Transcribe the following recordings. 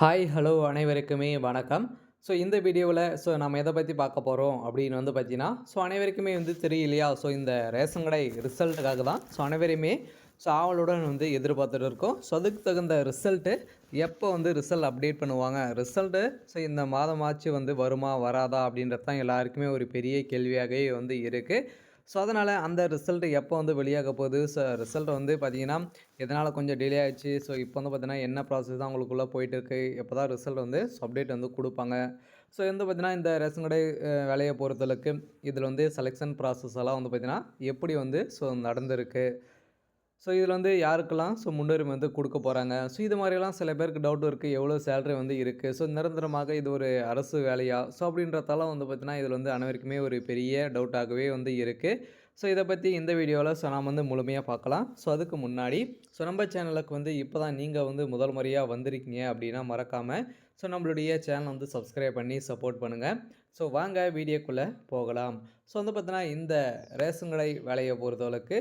Hi, hello அனைவருக்குமே வணக்கம். இந்த வீடியோவில் நம்ம எதை பற்றி பார்க்க போகிறோம் அப்படின்னு பார்த்தீங்கன்னா, அனைவருக்குமே தெரியும் இல்லையா? இந்த ரேஷன் கடை ரிசல்ட்டுக்காக தான் அனைவரையுமே ஆவலுடன் எதிர்பார்த்துட்டு இருக்கோம். அதுக்கு தகுந்த ரிசல்ட்டு எப்போ ரிசல்ட் அப்டேட் பண்ணுவாங்க? ரிசல்ட்டு இந்த மாதமாச்சு வருமா? வராதா? அப்படின்றது தான் எல்லாருக்குமே ஒரு பெரிய கேள்வியாகவே இருக்குது. அதனால் அந்த ரிசல்ட் எப்போ வெளியாக போகுது? ரிசல்ட் பார்த்தீங்கன்னா, எதனால் கொஞ்சம் டிலே ஆயிடுச்சு. இப்போ பார்த்தீங்கன்னா, என்ன ப்ராசஸ் தான் உங்களுக்குள்ளே போயிட்டுருக்கு? எப்போ தான் ரிசல்ட் அப்டேட் குடுப்பாங்க? பார்த்தீங்கன்னா, இந்த ரேஷன் கடை வேலைய பொறுத்தளவுக்கு இதில் செலக்ஷன் ப்ராசஸ் எல்லாம் பார்த்தீங்கன்னா, எப்படி நடந்திருக்கு? இதில் யாருக்கெல்லாம் முன்னுரிமை குடுக்க போகிறாங்க? இது மாதிரியெல்லாம் சில பேருக்கு டவுட் இருக்குது. எவ்வளோ சேலரி இருக்குது? நிரந்தரமாக இது ஒரு அரசு வேலையா? அப்படின்றதெல்லாம் பார்த்தீங்கன்னா, இதில் அனைவருக்குமே ஒரு பெரிய டவுட்டாகவே இருக்குது. இதை பற்றி இந்த வீடியோவில் நாம் முழுமையாக பார்க்கலாம். அதுக்கு முன்னாடி நம்ம சேனலுக்கு இப்போ தான் நீங்கள் முதல் முறையாக வந்திருக்கீங்க அப்படின்னா மறக்காமல் நம்மளுடைய சேனலை சப்ஸ்கிரைப் பண்ணி சப்போர்ட் பண்ணுங்கள். வாங்க வீடியோக்குள்ளே போகலாம். பார்த்தீங்கன்னா, இந்த ரேஷன் கடை வேலையை பொறுத்தளவுக்கு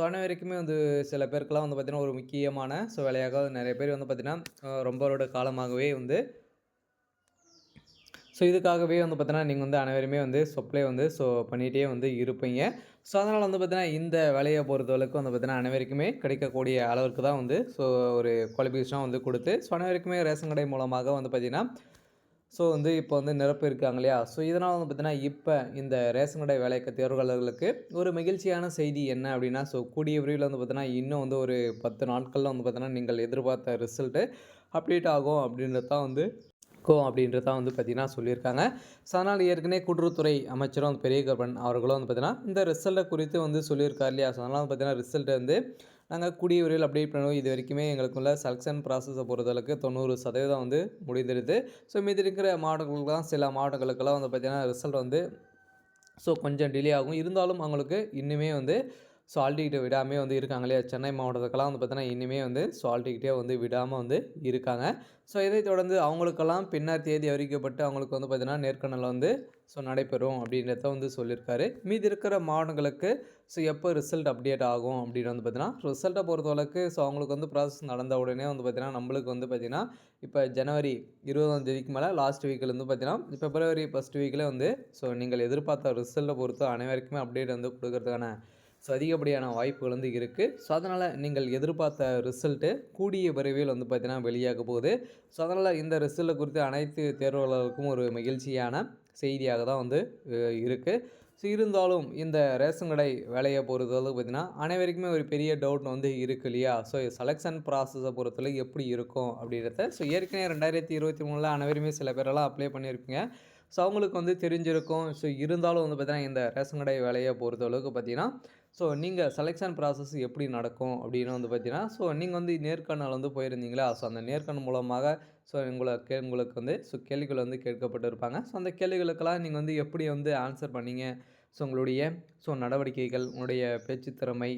அனைவருக்குமே சில பேருக்கெல்லாம் பார்த்தீங்கன்னா, ஒரு முக்கியமான வேலையாக நிறைய பேர் பார்த்தீங்கன்னா, ரொம்ப வருட காலமாகவே இதுக்காகவே பார்த்தீங்கன்னா, நீங்கள் அனைவருமே சப்ளை பண்ணிகிட்டே இருப்பீங்க. அதனால் பார்த்தீங்கன்னா, இந்த வேலையை பொறுத்தளவுக்கு பார்த்தீங்கன்னா, அனைவருக்குமே கிடைக்கக்கூடிய அளவிற்கு தான் ஒரு குவாலிஃபிகேஷனாக கொடுத்து அனைவருக்குமே ரேஷன் கடை மூலமாக பார்த்தீங்கன்னா, இப்போ நிரப்பு இருக்காங்க இல்லையா? இதனால் பார்த்தீங்கன்னா, இப்போ இந்த ரேஷன் கடை வேலைக்கு தேர்வாளர்களுக்கு ஒரு மகிழ்ச்சியான செய்தி என்ன அப்படின்னா, கூடிய விரைவில் பார்த்தீங்கன்னா, இன்னும் ஒரு 10 நாட்களில் பார்த்தீங்கன்னா, நீங்கள் எதிர்பார்த்த ரிசல்ட்டு அப்டேட் ஆகும் அப்படின்றது தான் அப்படின்றது தான் பார்த்தீங்கன்னா சொல்லியிருக்காங்க. அதனால் ஏற்கனவே கூட்டுறவுத்துறை அமைச்சரும் பெரியகருப்பன் அவர்களும் பார்த்தீங்கன்னா, இந்த ரிசல்ட்டை குறித்து சொல்லியிருக்கார் இல்லையா? அதனால் பார்த்தீங்கன்னா, ரிசல்ட்டை நாங்கள் கூடிய விரைவில் அப்டேட் பண்ணுவோம். இது வரைக்குமே எங்களுக்குள்ள செலக்ஷன் ப்ராசஸை பொறுத்தளவுக்கு 90% முடிந்துடுது. மீதி இருக்கிற மாவட்டங்களுக்கெல்லாம் சில மாவட்டங்களுக்கெல்லாம் பார்த்தீங்கன்னா, ரிசல்ட் கொஞ்சம் டிலே ஆகும். இருந்தாலும் அவங்களுக்கு இன்னுமே ஆல்டிக்கிட்ட விடாமல் இருக்காங்க இல்லையா? சென்னை மாவட்டத்துக்கெல்லாம் பார்த்தீங்கன்னா, இனிமே ஆல்டிக்கிட்டே விடாமல் இருக்காங்க. இதைத் தொடர்ந்து அவங்களுக்கெல்லாம் பின்னர் தேதி அறிவிக்கப்பட்டு அவங்களுக்கு பார்த்தீங்கன்னா, நேர்காணல் நடைபெறும் அப்படின்றத சொல்லியிருக்காரு. மீதி இருக்கிற மாவட்டங்களுக்கு எப்போ ரிசல்ட் அப்டேட் ஆகும் அப்படின்னு பார்த்தீங்கன்னா, ரிசல்ட்டை பொறுத்தளவுக்கு அவங்களுக்கு ப்ராசஸ் நடந்த உடனே பார்த்தீங்கன்னா, நம்மளுக்கு பார்த்தீங்கன்னா, இப்போ ஜனவரி 20ஆம் தேதிக்கு மேலே லாஸ்ட் வீக்லேருந்து பார்த்தீங்கன்னா, பிப்ரவரி ஃபர்ஸ்ட் வீக்கில் நீங்கள் எதிர்பார்த்த ரிசல்ட்டை பொறுத்து அனைவருக்குமே அப்டேட் கொடுக்கறதுக்கான அதிகப்படியான வாய்ப்புகள் இருக்குது. அதனால் நீங்கள் எதிர்பார்த்த ரிசல்ட்டு கூடிய விரைவில் பார்த்தீங்கன்னா, வெளியாக போகுது. அதனால் இந்த ரிசல்ட்டை குறித்து அனைத்து தேர்வாளர்களுக்கும் ஒரு மகிழ்ச்சியான செய்தியாக தான் இருக்குது. இருந்தாலும் இந்த ரேஷன் கடை வேலையை பொறுத்தளவுக்கு பார்த்தீங்கன்னா, அனைவருக்குமே ஒரு பெரிய டவுட் இருக்கு இல்லையா? செலக்ஷன் ப்ராசஸை பொறுத்தளவுக்கு எப்படி இருக்கும் அப்படின்றத ஏற்கனவே 2023 அனைவருமே சில பேரெல்லாம் அப்ளை பண்ணியிருப்பீங்க. அவங்களுக்கு தெரிஞ்சிருக்கும். இருந்தாலும் பார்த்தீங்கன்னா, இந்த ரேஷன் கடை வேலையை பொறுத்தளவுக்கு பார்த்தீங்கன்னா, நீங்கள் செலக்ஷன் ப்ராசஸ் எப்படி நடக்கும் அப்படின்னு பார்த்தீங்கன்னா, நீங்கள் நேர்காணல் போயிருந்தீங்களா? அந்த நேர்காணல் மூலமாக உங்களுக்கு கேள்விகள் கேட்கப்பட்டிருப்பாங்க. அந்த கேள்விகளுக்கெல்லாம் நீங்கள் எப்படி ஆன்சர் பண்ணீங்க? உங்களுடைய நடவடிக்கைகள், உங்களுடைய பேச்சு திறமை,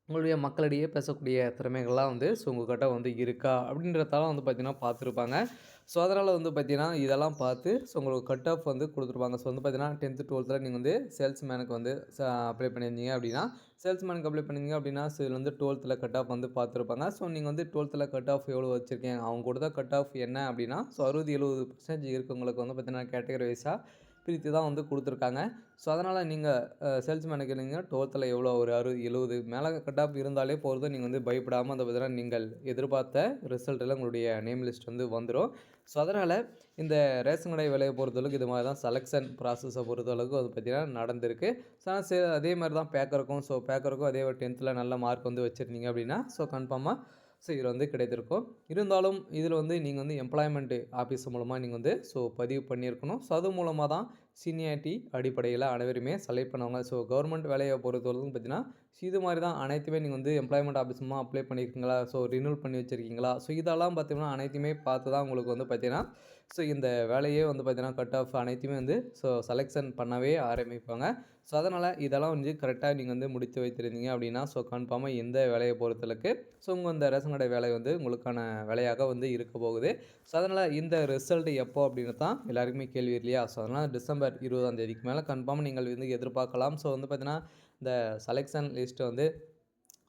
உங்களுடைய மக்களிடையே பேசக்கூடிய திறமைகள்லாம் உங்ககிட்ட இருக்கா? அப்படின்றதெல்லாம் பார்த்தீங்கன்னா பார்த்துருப்பாங்க. அதனால் பார்த்தீங்கன்னா, இதெல்லாம் பார்த்து உங்களுக்கு கட் ஆஃப் குடுத்துருப்பாங்க. பார்த்தீங்கன்னா, 10த், 12த்தில் நீங்கள் சேல்ஸ்மேனுக்கு அப்ளை பண்ணியிருந்தீங்க அப்படின்னா, சேல்ஸ்மேனுக்கு அப்ளை பண்ணீங்க அப்படின்னா, இதில் 12த்தில் கட் ஆஃப் பார்த்துருப்பாங்க. நீங்கள் 12த்தில் கட் ஆஃப் எவ்வளோ வச்சுருக்கீங்க? அவங்க கொடுத்த கட் ஆஃப் என்ன அப்படின்னா, 60, 70% இருக்கவங்களுக்கு பார்த்தீங்கன்னா, கேட்டகரி வைஸாக பிரித்து தான் குடுத்துருக்காங்க. அதனால் நீங்கள் சேல்ஸ்மேனுக்கு நீங்கள் 12த்தில் எவ்வளோ ஒரு 60, 70 மேலே கட் ஆஃப் இருந்தாலே போதும். நீங்கள் பயப்படாமல் பார்த்தீங்கன்னா, நீங்கள் எதிர்பார்த்த ரிசல்ட்டில் உங்களுடைய நேம் லிஸ்ட் வந்துடும். அதனால் இந்த ரேஷன் கடை வேலையை பொறுத்தளவுக்கு இது மாதிரி தான் செலக்ஷன் ப்ராசஸை பொறுத்தளவுக்கு பார்த்தீங்கன்னா நடந்திருக்கு. அதே மாதிரி தான் பேக்கருக்கும். பேக்கருக்கும் அதே ஒரு 10த்தில் நல்ல மார்க் வச்சுருந்தீங்க அப்படின்னா கன்ஃபார்மாக இதில் கிடைத்திருக்கும். இருந்தாலும் இதில் நீங்கள் எம்ப்ளாய்மெண்ட் ஆஃபீஸ் மூலமாக நீங்கள் பதிவு பண்ணியிருக்கணும். அது மூலமாக தான் சீனியாரிட்டி அடிப்படையில் அனைவருமே செலக்ட் பண்ணுவாங்க. கவர்மெண்ட் வேலையை பொறுத்தவரைக்கும் பார்த்தீங்கன்னா, இது மாதிரி தான் அனைத்துமே நீங்கள் எம்ப்ளாய்மெண்ட் ஆஃபீஸ் மூலமாக அப்ளை பண்ணியிருக்கீங்களா? ரினியூல் பண்ணி வச்சுருக்கீங்களா? இதெல்லாம் பார்த்தீங்கன்னா அனைத்துமே பார்த்து தான் உங்களுக்கு பார்த்தீங்கன்னா, இந்த வேலையே பார்த்தீங்கன்னா கட் ஆஃப் அனைத்துமே செலெக்ஷன் பண்ணவே ஆரம்பிப்பாங்க. அதனால் இதெல்லாம் கரெக்டாக நீங்கள் முடித்து வைத்திருந்தீங்க அப்படின்னா, கன்ஃபார்மாக எந்த வேலையை பொறுத்தளவுக்கு உங்கள் இந்த ரேஷன் கடை வேலை உங்களுக்கான வேலையாக இருக்க போகுது. அதனால் இந்த ரிசல்ட் எப்போ அப்படின்னு தான் எல்லாருக்குமே கேள்வி இல்லையா? அதனால் டிசம்பர் 20ஆம் தேதிக்கு மேலே கன்ஃபார்மாக நீங்கள் எதிர்பார்க்கலாம். பார்த்தீங்கன்னா, இந்த செலெக்ஷன் லிஸ்ட்டு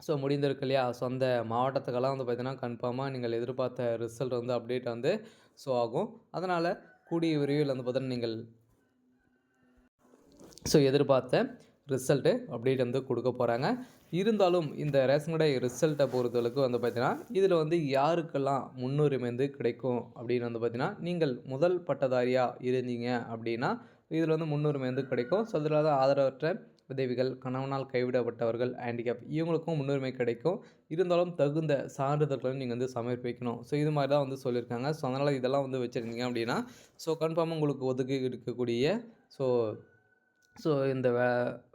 ஸோ முடிந்திருக்கு இல்லையா? ஸோ அந்த மாவட்டத்துக்கெல்லாம் வந்து பார்த்தீங்கன்னா, கன்ஃபார்மா நீங்கள் எதிர்பார்த்த ரிசல்ட் வந்து அப்டேட் வந்து ஷோ ஆகும். அதனால கூடிய விரைவில் வந்து பார்த்தீங்கன்னா, நீங்கள் எதிர்பார்த்த ரிசல்ட்டு அப்டேட் வந்து குடுக்க போறாங்க. இருந்தாலும் இந்த ரேஷன் கடை ரிசல்ட்ட பொறுத்தளவுக்கு வந்து பார்த்தீங்கன்னா, இதில வந்து யாருக்கெல்லாம் முன்னுரிமை வந்து கிடைக்கும் அப்படின்னு வந்து பார்த்தீங்கன்னா, நீங்கள் முதல் பட்டதாரியா இருந்தீங்க அப்படின்னா, இதில வந்து முன்னுரிமை வந்து கிடைக்கும். ஸோ அதில தான் ஆதரவற்ற விதவைகள், கணவனால் கைவிடப்பட்டவர்கள், ஹேண்டிகேப் இவங்களுக்கும் முன்னுரிமை கிடைக்கும். இருந்தாலும் தகுந்த சான்றிதழ்களும் நீங்க வந்து சமர்ப்பிக்கணும். ஸோ இது மாரி தான் வந்து சொல்லியிருக்காங்க. ஸோ அதனால இதெல்லாம் வந்து வச்சிருந்தீங்க அப்படின்னா, ஸோ கன்ஃபார்மா உங்களுக்கு ஒதுக்கி இருக்கக்கூடிய ஸோ ஸோ இந்த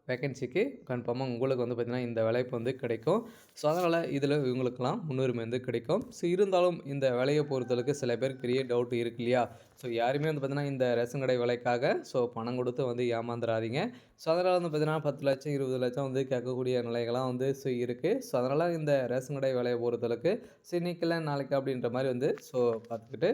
வேக்கன்சிக்கு கன்ஃபார்மா உங்களுக்கு வந்து பார்த்தீங்கன்னா, இந்த வேலைவாய்ப்பு வந்து கிடைக்கும். ஸோ அதனால இதில இவங்களுக்கெல்லாம் முன்னுரிமை வந்து கிடைக்கும். ஸோ இருந்தாலும் இந்த வேலைய பொறுத்தளவுக்கு சில பேருக்கு பெரிய டவுட் இருக்கு இல்லையா? ஸோ யாருமே வந்து பார்த்தீங்கன்னா, இந்த ரேஷன் கடை வேலைக்காக பணம் கொடுத்து வந்து ஏமாந்துறாதீங்க. ஸோ அதனால வந்து பார்த்தீங்கன்னா, 10,00,000 20,00,000 வந்து கேட்கக்கூடிய நிலைகள்லாம் வந்து இருக்கு. ஸோ அதனால இந்த ரேஷன் கடை வேலைய பொறுத்தளவுக்கு இன்னைக்கு இல்ல நாளைக்கு அப்படின்ற மாரி வந்து பார்த்துக்கிட்டு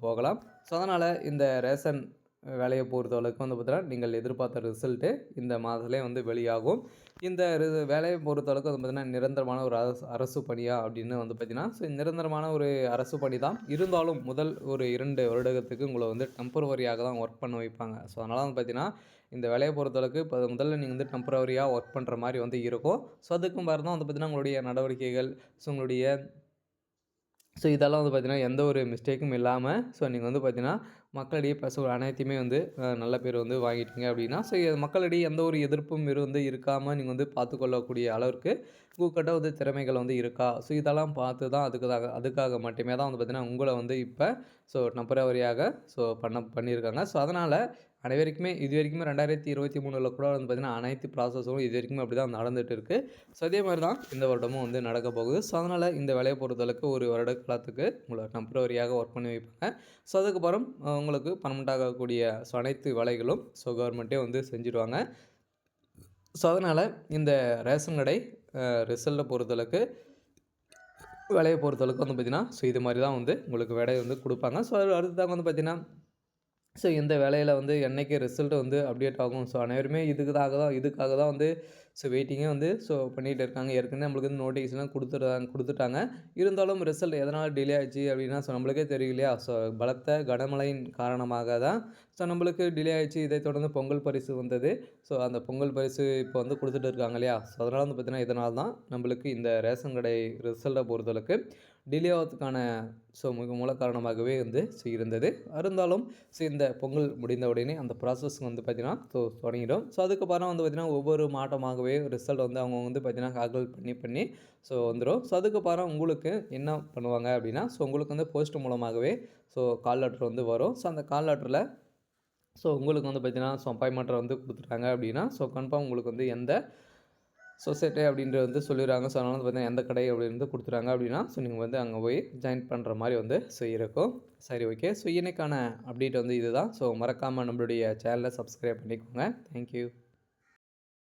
போகலாம். ஸோ அதனால இந்த ரேஷன் வேலைய பொறுத்தளவுக்கு வந்து பார்த்தீங்கன்னா, நீங்கள் எதிர்பார்த்த ரிசல்ட்டு இந்த மாதத்திலே வந்து வெளியாகும். இந்த வேலைய பொறுத்தளவுக்கு வந்து பார்த்தீங்கன்னா, நிரந்தரமான ஒரு அரசு பணியா அப்படின்னு வந்து பார்த்தீங்கன்னா, நிரந்தரமான ஒரு அரசு பணி தான். இருந்தாலும் முதல் ஒரு 2 வருடத்துக்கு உங்கள வந்து டெம்பரவரியாக தான் ஒர்க் பண்ண வைப்பாங்க. ஸோ அதனால வந்து பார்த்தீங்கன்னா, இந்த வேலைய பொறுத்தளவுக்கு முதல்ல நீங்க வந்து டெம்பரவரியா ஒர்க் பண்ற மாரி வந்து இருக்கும். ஸோ அதுக்கு பிறகு தான் வந்து பார்த்தீங்கன்னா, உங்களுடைய நடவடிக்கைகள், உங்களுடைய இதெல்லாம் வந்து பார்த்தீங்கன்னா, எந்த ஒரு மிஸ்டேக்கும் இல்லாம, நீங்க வந்து பார்த்தீங்கன்னா, மக்களிடையே பேச அனைத்தையுமே வந்து நல்ல பேர் வந்து வாங்கிட்டீங்க அப்படின்னா, மக்களிடையே எந்த ஒரு எதிர்ப்பும் வந்து இருக்காம நீங்க வந்து பார்த்துக்கொள்ளக்கூடிய அளவிற்கு உங்ககிட்ட வந்து திறமைகள் வந்து இருக்கா? இதெல்லாம் பார்த்து தான் அதுக்காக மட்டுமே தான் வந்து பார்த்தீங்கன்னா, உங்கள வந்து இப்ப டெம்பரவரியாக பண்ணியிருக்காங்க. அதனால அனைவருக்குமே இதுவரைக்குமே 2023ல கூட வந்து பார்த்தீங்கன்னா, அனைத்து ப்ராசஸும் இதுவரைக்குமே அப்படி தான் நடந்துட்டு இருக்கு. அதே மாரி தான் இந்த வருடமும் வந்து நடக்கப் போகுது. அதனால இந்த வேலைய பொறுத்தளவுக்கு 1 வருட காலத்துக்கு உங்கள டெம்பரவரியாக ஒர்க் பண்ண வைப்பாங்க. அதுக்கப்புறம் உங்களுக்கு பெர்மனன்ட் ஆகக்கூடிய அனைத்து வேலைகளும் கவர்மெண்ட்டே வந்து செஞ்சுருவாங்க. அதனால இந்த ரேஷன் கடை ரிசல்ட்ட பொறுத்தளவுக்கு வேலைய பொறுத்தளவுக்கு வந்து பார்த்தீங்கன்னா, இது மாரி தான் வந்து உங்களுக்கு வேலை வந்து குடுப்பாங்க. அடுத்ததாக வந்து பார்த்தீங்கன்னா, இந்த வேலையில வந்து என்னைக்கு ரிசல்ட் வந்து அப்டேட் ஆகும். அனைவருமே இதுக்காக தான் வந்து வெயிட்டிங்கே வந்து பண்ணிட்டு இருக்காங்க. ஏற்கனவே நம்மளுக்கு வந்து நோட்டீஸ்லாம் குடுத்துட்டாங்க. இருந்தாலும் ரிசல்ட் எதனால டிலே ஆச்சு அப்டின்னா, நம்மளுக்கே தெரியும் இல்லையா? பலத்த கனமழையின் காரணமாக தான் நம்மளுக்கு டிலே ஆயிடுச்சு. இதைத் தொடர்ந்து பொங்கல் பரிசு வந்தது. அந்த பொங்கல் பரிசு இப்போ வந்து குடுத்துட்டு இருக்காங்க இல்லையா? அதனால வந்து பார்த்தீங்கன்னா, இதனால தான் நம்மளுக்கு இந்த ரேஷன் கடை ரிசல்ட்ட பொறுத்தளவுக்கு டிலே ஆவதுக்கான மிக மூல காரணமாகவே வந்து இருந்தது. இருந்தாலும் இந்த பொங்கல் முடிந்த உடனே அந்த ப்ராசஸ் வந்து பார்த்தீங்கன்னா, தொடங்கிடும். அதுக்கப்புறம் வந்து பார்த்தீங்கன்னா, ஒவ்வொரு மாவட்டமாகவே ரிசல்ட் வந்து அவங்க வந்து பார்த்தீங்கன்னா, கால்குலேட் பண்ணி வந்துரும். அதுக்கப்புறம் உங்களுக்கு என்ன பண்ணுவாங்க அப்படின்னா, உங்களுக்கு வந்து போஸ்ட் மூலமாகவே கால் லெட்டர் வந்து வரும். அந்த கால் லெட்டர்ல உங்களுக்கு வந்து பார்த்தீங்கன்னா, அப்பாயின்ட்மெண்ட் வந்து குடுத்துட்டாங்க அப்படின்னா, கன்ஃபார்ம் உங்களுக்கு வந்து எந்த சொசைட்டி அப்படின்றது வந்து சொல்லிடுறாங்க. அதனால வந்து பார்த்தீங்கன்னா, எந்த கடை அப்படின்னு குடுத்துட்டாங்க அப்படின்னா, நீங்க வந்து அங்க போய் ஜாயின் பண்ற மாரி வந்து இருக்கும். சரி ஓகே. இன்னைக்கான அப்டேட் வந்து இதுதான். மறக்காம நம்மளுடைய சேனல சப்ஸ்கிரைப் பண்ணிக்கோங்க. Thank you.